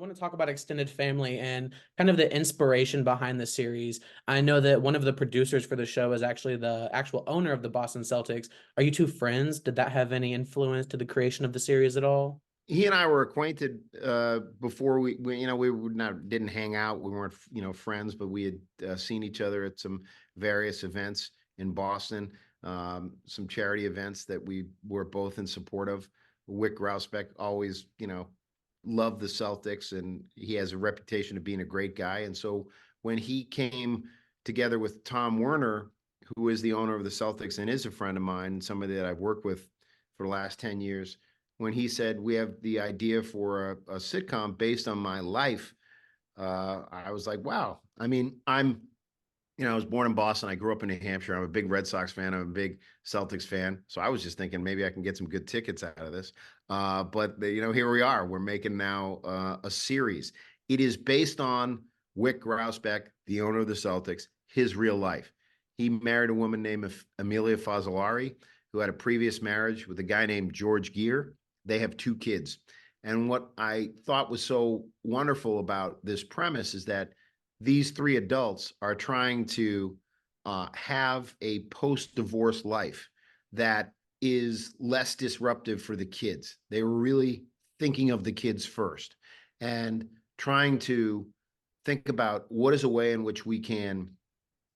want to talk about extended family and kind of the inspiration behind the series. I know that one of the producers for the show is actually the actual owner of the Boston Celtics. Are you two friends? Did that have any influence to the creation of the series at all? He and I were acquainted before we didn't hang out. We weren't friends, but we had seen each other at some various events in Boston, some charity events that we were both in support of. Wick Grousbeck always loved the Celtics, and he has a reputation of being a great guy. And so when he came together with Tom Werner, who is the owner of the Celtics and is a friend of mine and somebody that I've worked with for the last 10 years, when he said, we have the idea for a sitcom based on my life, I was like, wow. I mean, I was born in Boston. I grew up in New Hampshire. I'm a big Red Sox fan. I'm a big Celtics fan. So I was just thinking maybe I can get some good tickets out of this. But here we are. We're making now a series. It is based on Wick Grousbeck, the owner of the Celtics, his real life. He married a woman named Amelia Fazzolari, who had a previous marriage with a guy named George Gear. They have two kids. And what I thought was so wonderful about this premise is that these three adults are trying to have a post-divorce life that is less disruptive for the kids. They were really thinking of the kids first and trying to think about what is a way in which we can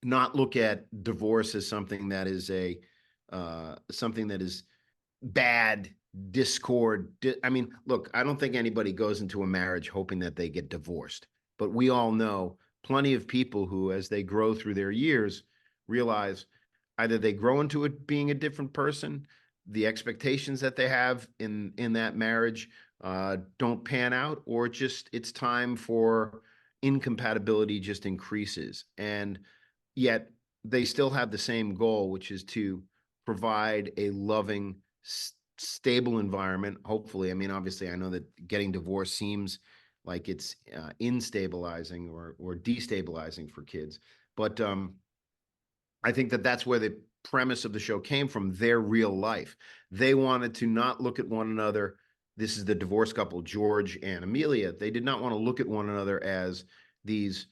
not look at divorce as something that is bad, discord. I mean, look, I don't think anybody goes into a marriage hoping that they get divorced, but we all know plenty of people who, as they grow through their years, realize either they grow into it being a different person, the expectations that they have in that marriage don't pan out, or just it's time for incompatibility just increases. And yet they still have the same goal, which is to provide a loving, stable environment. Hopefully, I mean, obviously, I know that getting divorced seems like it's instabilizing or destabilizing for kids, but I think that that's where the premise of the show came from. Their real life. They wanted to not look at one another. This is the divorced couple, George and Amelia. They did not want to look at one another as these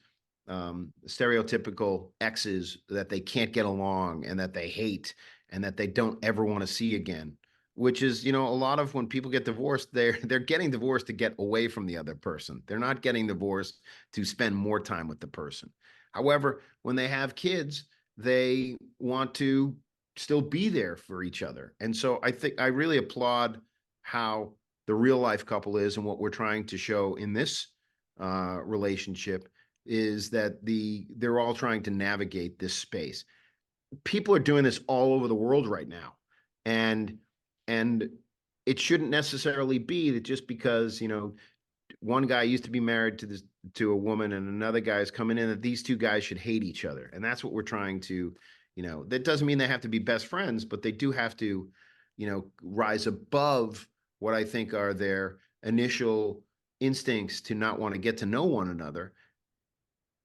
stereotypical exes that they can't get along and that they hate and that they don't ever want to see again, which is, a lot of when people get divorced, they're getting divorced to get away from the other person. They're not getting divorced to spend more time with the person. However, when they have kids, they want to still be there for each other. And so I think I really applaud how the real life couple is, and what we're trying to show in this relationship is that they're all trying to navigate this space. People are doing this all over the world right now. And it shouldn't necessarily be that just because, one guy used to be married to a woman and another guy is coming in, that these two guys should hate each other. And that's what we're trying to, that doesn't mean they have to be best friends, but they do have to, rise above what I think are their initial instincts to not want to get to know one another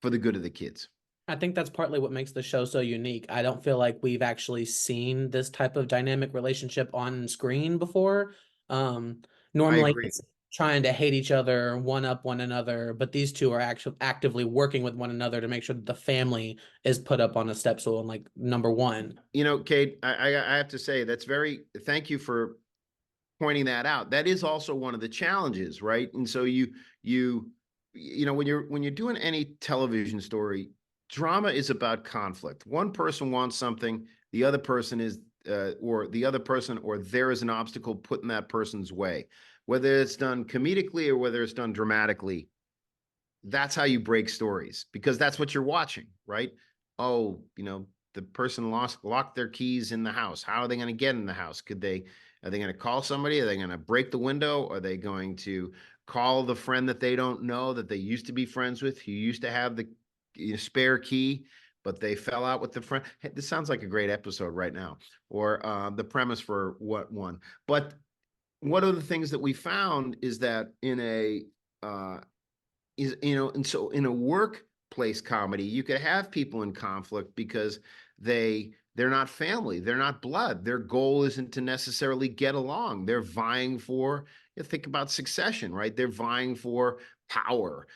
for the good of the kids. I think that's partly what makes the show so unique. I don't feel like we've actually seen this type of dynamic relationship on screen before. I Normally agree. it's trying to hate each other, one up one another, but these two are actually actively working with one another to make sure that the family is put up on a step stool and like number one. Kate, I have to say thank you for pointing that out. That is also one of the challenges, right? And so when you're doing any television story, drama is about conflict. One person wants something, the other person or there is an obstacle put in that person's way. Whether it's done comedically or whether it's done dramatically, that's how you break stories, because that's what you're watching, right? Oh, the person locked their keys in the house. How are they going to get in the house? Are they going to call somebody? Are they going to break the window? Are they going to call the friend that they don't know, that they used to be friends with, who used to have the spare key, but they fell out with the friend? Hey, this sounds like a great episode right now, or the premise for what one. But one of the things that we found is that in a and so in a workplace comedy, you could have people in conflict because they're not family, they're not blood. Their goal isn't to necessarily get along. They're vying for, think about Succession, right? They're vying for power.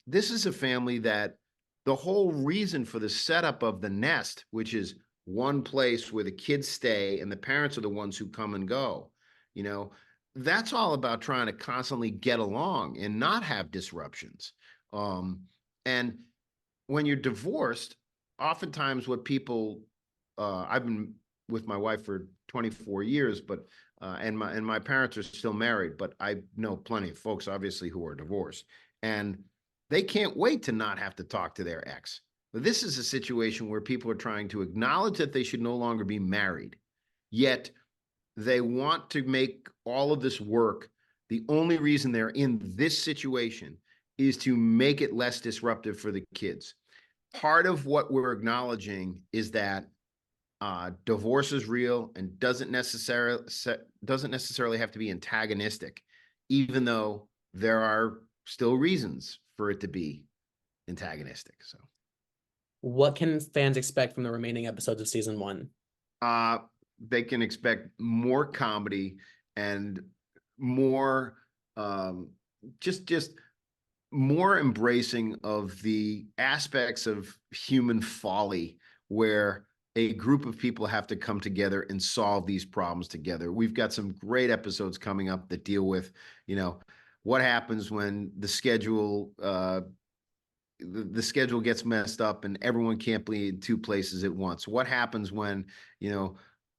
This is a family that the whole reason for the setup of the nest, which is one place where the kids stay and the parents are the ones who come and go, you know, that's all about trying to constantly get along and not have disruptions. And when you're divorced, oftentimes what people, I've been with my wife for 24 years, but and my parents are still married, but I know plenty of folks obviously who are divorced, and they can't wait to not have to talk to their ex. But this is a situation where people are trying to acknowledge that they should no longer be married, yet they want to make all of this work. The only reason they're in this situation is to make it less disruptive for the kids. Part of what we're acknowledging is that divorce is real and doesn't necessarily have to be antagonistic, even though there are still reasons for it to be antagonistic. So What can fans expect from the remaining episodes of season 1? uh, they can expect more comedy and more just more embracing of the aspects of human folly where a group of people have to come together and solve these problems together. We've got some great episodes coming up that deal with, what happens when the schedule gets messed up and everyone can't be in two places at once. What happens when,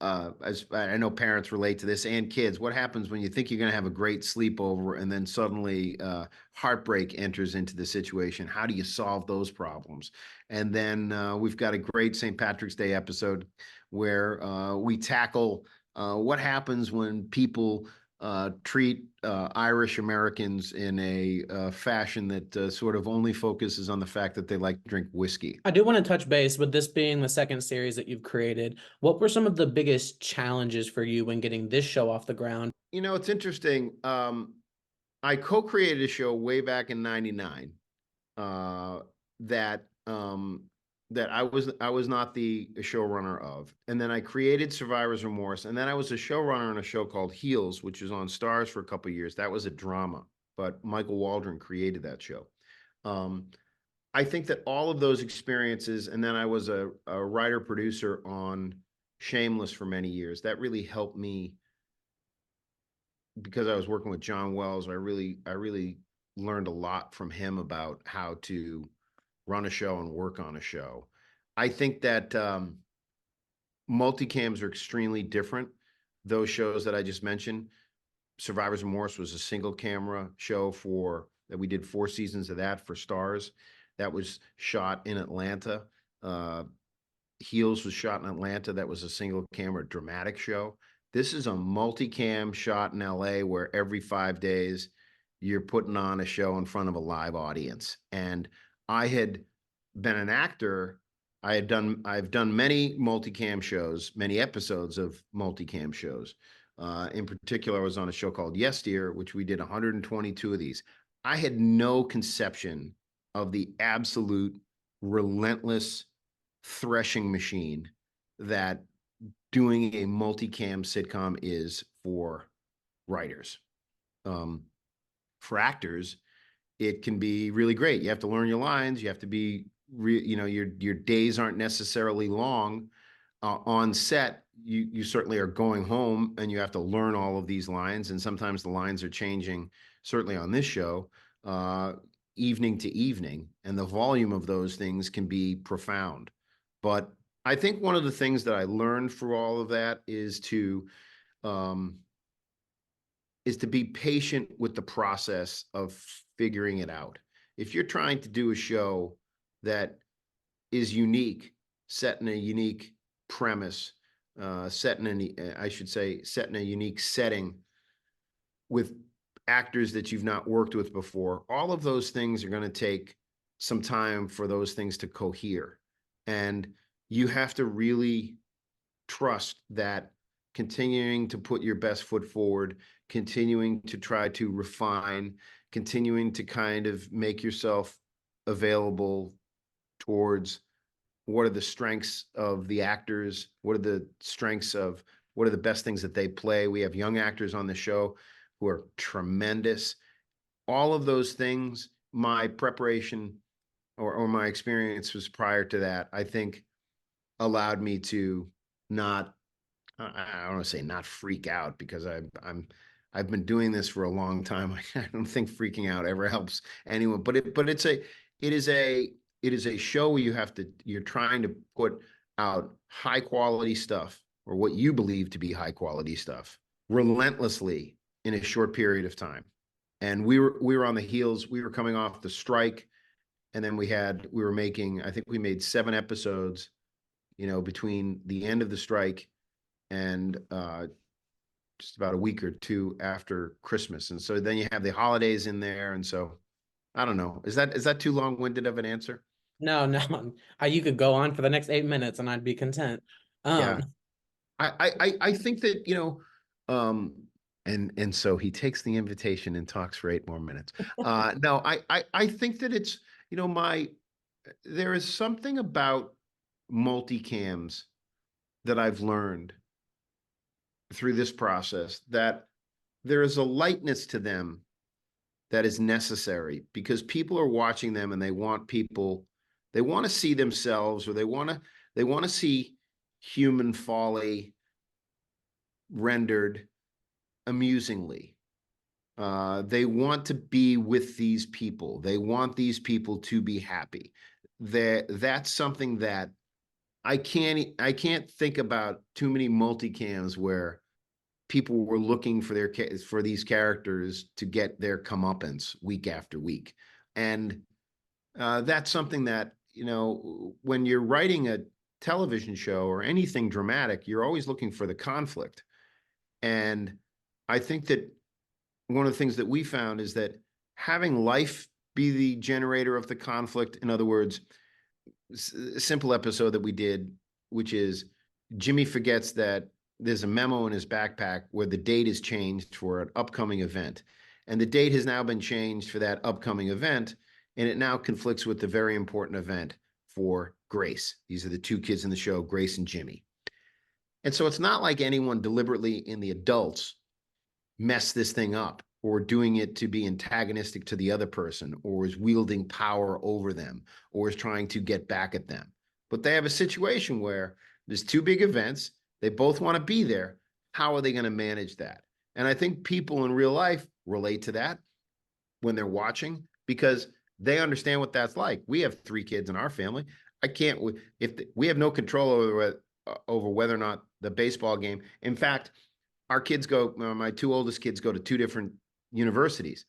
as I know parents relate to this and kids, what happens when you think you're going to have a great sleepover and then suddenly heartbreak enters into the situation? How do you solve those problems? And then we've got a great St. Patrick's Day episode where we tackle what happens when people treat Irish Americans in a fashion that sort of only focuses on the fact that they like to drink whiskey. I do want to touch base with this being the second series that you've created. What were some of the biggest challenges for you when getting this show off the ground? It's interesting. I co-created a show way back in '99 that that I was not the showrunner of, and then I created Survivor's Remorse, and then I was a showrunner on a show called Heels, which was on Stars for a couple of years. That was a drama, but Michael Waldron created that show. Um, I think that all of those experiences, and then I was a writer producer on Shameless for many years. That really helped me because I was working with John Wells. I really learned a lot from him about how to run a show and work on a show. I think that multicams are extremely different. Those shows that I just mentioned, Survivor's Remorse was a single camera show that we did 4 seasons of that for Stars. That was shot in Atlanta. Heels was shot in Atlanta. That was a single camera dramatic show. This is a multicam shot in LA where every 5 days you're putting on a show in front of a live audience. And I had been an actor. I've done many multicam shows, many episodes of multicam shows. In particular, I was on a show called Yes Dear, which we did 122 of these. I had no conception of the absolute relentless threshing machine that doing a multicam sitcom is for writers. For actors, it can be really great. You have to learn your lines. You have to be, your days aren't necessarily long. On set, you certainly are going home and you have to learn all of these lines. And sometimes the lines are changing, certainly on this show, evening to evening. And the volume of those things can be profound. But I think one of the things that I learned through all of that is to be patient with the process of figuring it out. If you're trying to do a show that is unique, set in a unique premise, set in a unique setting with actors that you've not worked with before, all of those things are going to take some time for those things to cohere. And you have to really trust that continuing to put your best foot forward, continuing to try to refine, continuing to kind of make yourself available towards what are the strengths of the actors, what are the best things that they play. We have young actors on the show who are tremendous. all of those things, my preparation or my experience was prior to that, I think allowed me to not, I don't want to say not freak out, because I've been doing this for a long time. I don't think freaking out ever helps anyone, but it is a, it is a show where you're trying to put out high quality stuff, or what you believe to be high quality stuff, relentlessly in a short period of time. And we were on the heels, we were coming off the strike, and then we were making, I think we made 7 episodes, between the end of the strike and just about a week or two after Christmas. And so then you have the holidays in there. And so I don't know. Is that too long-winded of an answer? No, no, you could go on for the next 8 minutes and I'd be content. Yeah. Um, I think that, and so he takes the invitation and talks for 8 more minutes. No, I think that it's, my, there is something about multicams that I've learned through this process, that there is a lightness to them that is necessary, because people are watching them and they want to see themselves, or they want to see human folly rendered amusingly. They want to be with these people. They want these people to be happy. That's something that I can't think about too many multicams where people were looking for these characters to get their comeuppance week after week. And that's something that, when you're writing a television show or anything dramatic, you're always looking for the conflict. And I think that one of the things that we found is that having life be the generator of the conflict, in other words, a simple episode that we did, which is Jimmy forgets that there's a memo in his backpack where the date is changed for an upcoming event. And the date has now been changed for that upcoming event, and it now conflicts with the very important event for Grace. These are the two kids in the show, Grace and Jimmy. And so it's not like anyone deliberately, in the adults, mess this thing up, or doing it to be antagonistic to the other person, or is wielding power over them, or is trying to get back at them. But they have a situation where there's two big events. They both want to be there. How are they going to manage that? And I think people in real life relate to that when they're watching, because they understand what that's like. We have 3 kids in our family. I can't, if we have no control over whether or not the baseball game. In fact, our kids go, my 2 oldest kids go to 2 different universities.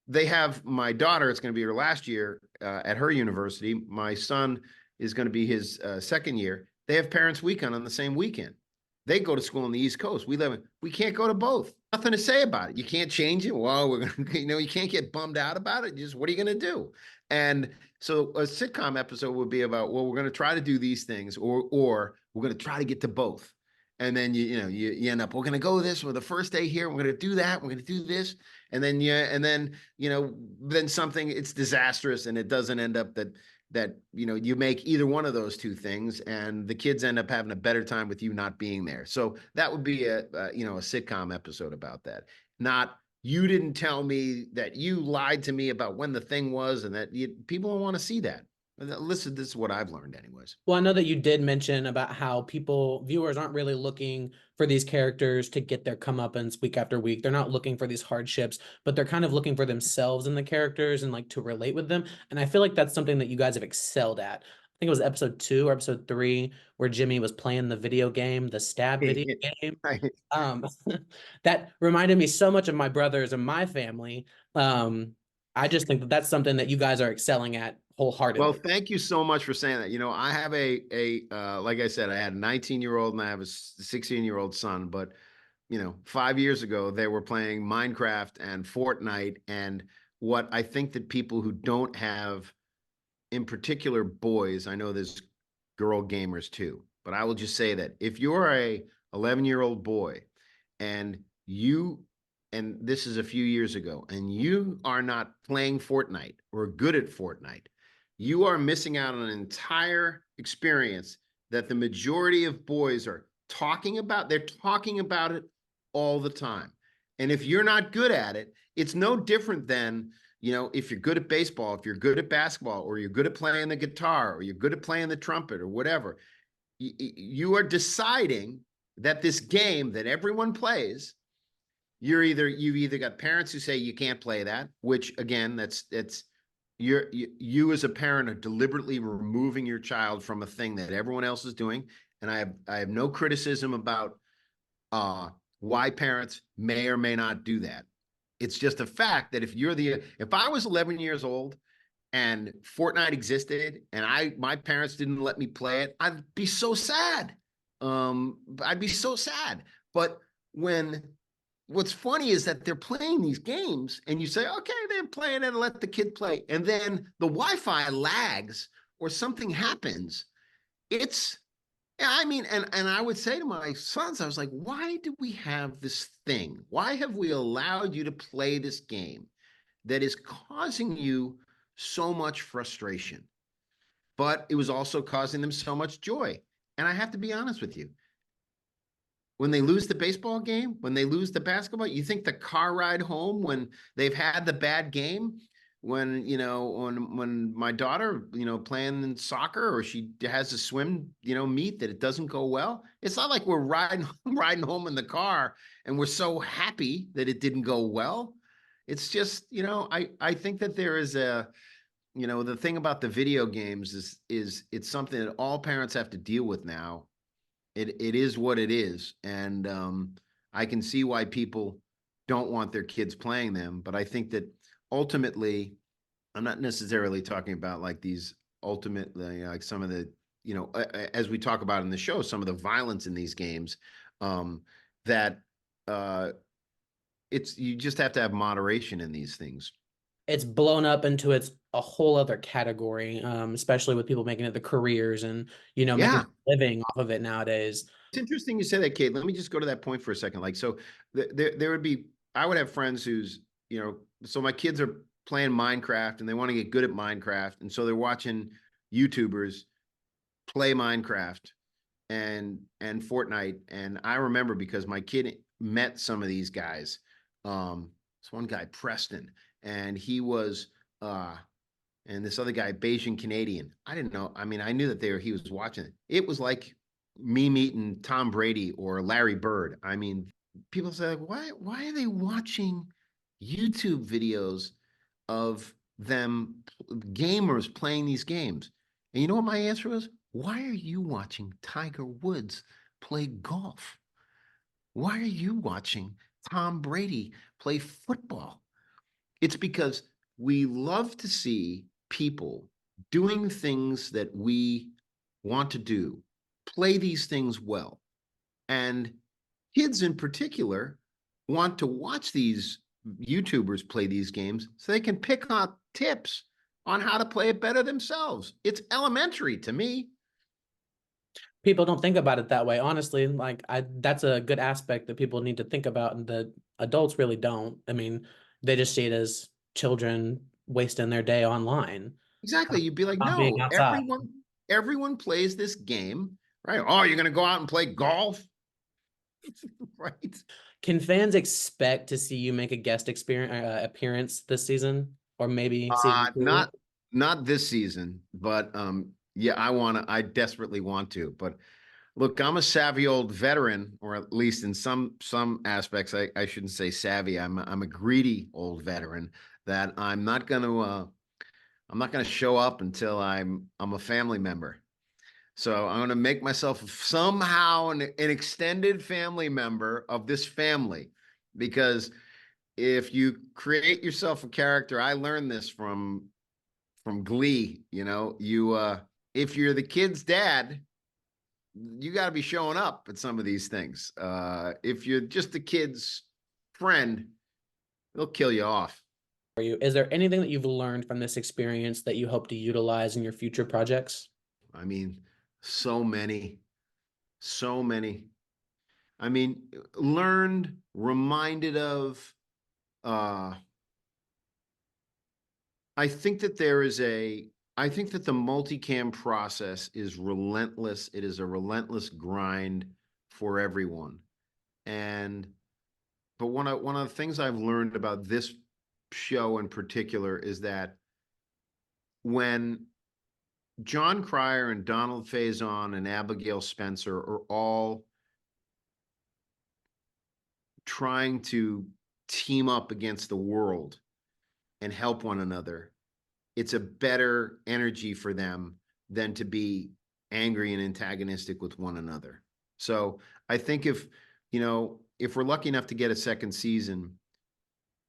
They have, my daughter, it's going to be her last year at her university. My son is going to be his second year. They have parents' weekend on the same weekend. They go to school on the East Coast. We can't go to both. Nothing to say about it. You can't change it. Well, we're going to, you can't get bummed out about it. Just, what are you going to do? And so a sitcom episode would be about, well, we're going to try to do these things, or we're going to try to get to both. And then you end up, we're going to go this, or the first day here, we're going to do that, we're going to do this, and then then something, it's disastrous, and it doesn't end up that you make either one of those 2 things, and the kids end up having a better time with you not being there. So that would be a sitcom episode about that. Not, you didn't tell me that, you lied to me about when the thing was, and that people don't want to see that. Listen, this is what I've learned anyways. Well, I know that you did mention about how viewers aren't really looking for these characters to get their comeuppance week after week. They're not looking for these hardships, but they're kind of looking for themselves in the characters and like to relate with them. And I feel like that's something that you guys have excelled at. I think it was episode 2 or episode 3 where Jimmy was playing the video game, the stab video game. Um, that reminded me so much of my brothers and my family. I just think that that's something that you guys are excelling at Well, wholeheartedly. thank you so much for saying that. I have like I said, I had a 19-year-old and I have a 16-year-old son, but 5 years ago they were playing Minecraft and Fortnite. And what I think that people who don't have, in particular boys, I know there's girl gamers too, but I will just say that if you're a 11-year-old boy, and this is a few years ago, and you are not playing Fortnite or good at Fortnite, you are missing out on an entire experience that the majority of boys are talking about. They're talking about it all the time. And if you're not good at it, it's no different than, if you're good at baseball, if you're good at basketball, or you're good at playing the guitar, or you're good at playing the trumpet, or whatever. You are deciding that this game that everyone plays, you've either got parents who say you can't play that, which again, you as a parent are deliberately removing your child from a thing that everyone else is doing. And I have no criticism about why parents may or may not do that. It's just a fact that if I was 11 years old and Fortnite existed and my parents didn't let me play it, I'd be so sad. I'd be so sad. But what's funny is that they're playing these games and you say, okay, they're playing it, let the kid play. And then the Wi-Fi lags or something happens. And I would say to my sons, I was like, why do we have this thing? Why have we allowed you to play this game that is causing you so much frustration? But it was also causing them so much joy. And I have to be honest with you. When they lose the baseball game, when they lose the basketball, you think the car ride home when they've had the bad game, when my daughter, playing soccer or she has a swim, meet that it doesn't go well. It's not like we're riding home in the car and we're so happy that it didn't go well. It's just, I think that there is the thing about the video games is it's something that all parents have to deal with now. It is what it is. And I can see why people don't want their kids playing them. But I think that ultimately, I'm not necessarily talking about like these like some of the, as we talk about in the show, some of the violence in these games, that you just have to have moderation in these things. It's blown up into a whole other category, especially with people making it the careers and, making Yeah. a living off of it nowadays. It's interesting you say that, Kate. Let me just go to that point for a second. Like, so I would have friends so my kids are playing Minecraft and they want to get good at Minecraft. And so they're watching YouTubers play Minecraft and Fortnite. And I remember because my kid met some of these guys. This one guy, Preston, and he was, and this other guy, Bayesian Canadian. I didn't know. I mean, I knew that he was watching it. It was like me meeting Tom Brady or Larry Bird. I mean, people say, like, why are they watching YouTube videos of them gamers playing these games? And you know what my answer was? Why are you watching Tiger Woods play golf? Why are you watching Tom Brady play football? It's because we love to see people doing things that we want to do, play these things well. And kids in particular want to watch these YouTubers play these games so they can pick up tips on how to play it better themselves. It's elementary to me. People don't think about it that way. Honestly, that's a good aspect that people need to think about and that adults really don't. I mean, they just see it as children wasting their day online, Exactly. You'd be like, not being no, outside. everyone plays this game, right? Oh, you're going to go out and play golf? Right. Can fans expect to see you make a guest appearance this season or maybe season two? Not this season, but yeah, I desperately want to. But look, I'm a savvy old veteran, or at least in some aspects, I shouldn't say savvy. I'm a greedy old veteran that I'm not gonna show up until I'm a family member. So I'm gonna make myself somehow an extended family member of this family, because if you create yourself a character, I learned this from Glee. If you're the kid's dad, you got to be showing up at some of these things. If you're just the kid's friend, they'll kill you off. For you, is there anything that you've learned from this experience that you hope to utilize in your future projects? I mean, so many, so many. I mean, learned, reminded of. I think that I think that the multicam process is relentless. It is a relentless grind for everyone. But one of the things I've learned about this show in particular is that when Jon Cryer and Donald Faison and Abigail Spencer are all trying to team up against the world and help one another, it's a better energy for them than to be angry and antagonistic with one another. So I think if we're lucky enough to get a second season,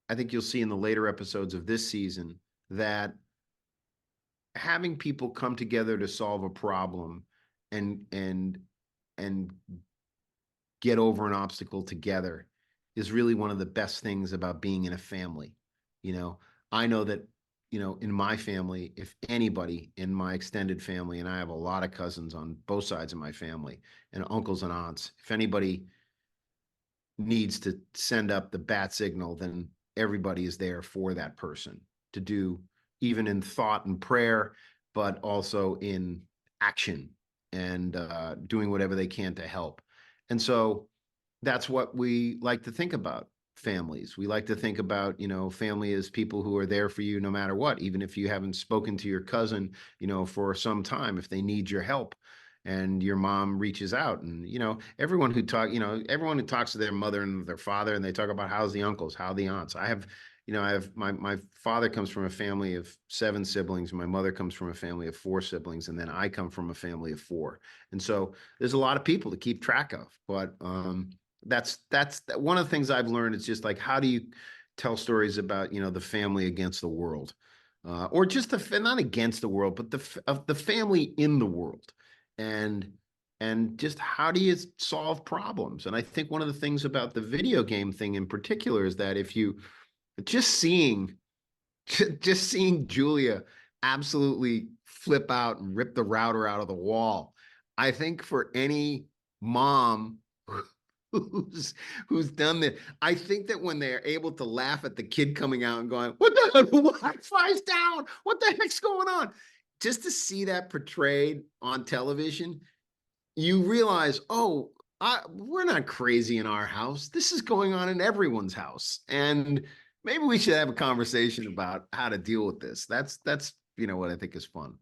I think you'll see in the later episodes of this season that having people come together to solve a problem and get over an obstacle together is really one of the best things about being in a family. You know, I know that, in my family, if anybody in my extended family, and I have a lot of cousins on both sides of my family and uncles and aunts, if anybody needs to send up the bat signal, then everybody is there for that person to do, even in thought and prayer, but also in action and doing whatever they can to help. And so that's what we like to think about families. We like to think about, family as people who are there for you no matter what, even if you haven't spoken to your cousin, for some time, if they need your help and your mom reaches out. And, everyone who talks to their mother and their father, and they talk about how's the uncles, how the aunts. I have my father comes from a family of 7 siblings. My mother comes from a family of 4 siblings. And then I come from a family of 4. And so there's a lot of people to keep track of, but, that's one of the things I've learned is just like, how do you tell stories about, the family against the world, or just not against the world, but the family in the world, and just how do you solve problems? And I think one of the things about the video game thing in particular is that if you just seeing just seeing Julia absolutely flip out and rip the router out of the wall, I think for any mom who's done that, I think that when they're able to laugh at the kid coming out and going, "What the hell? Wi-Fi's down? What the heck's going on?" Just to see that portrayed on television, you realize, oh, we're not crazy in our house. This is going on in everyone's house, and maybe we should have a conversation about how to deal with this. That's what I think is fun.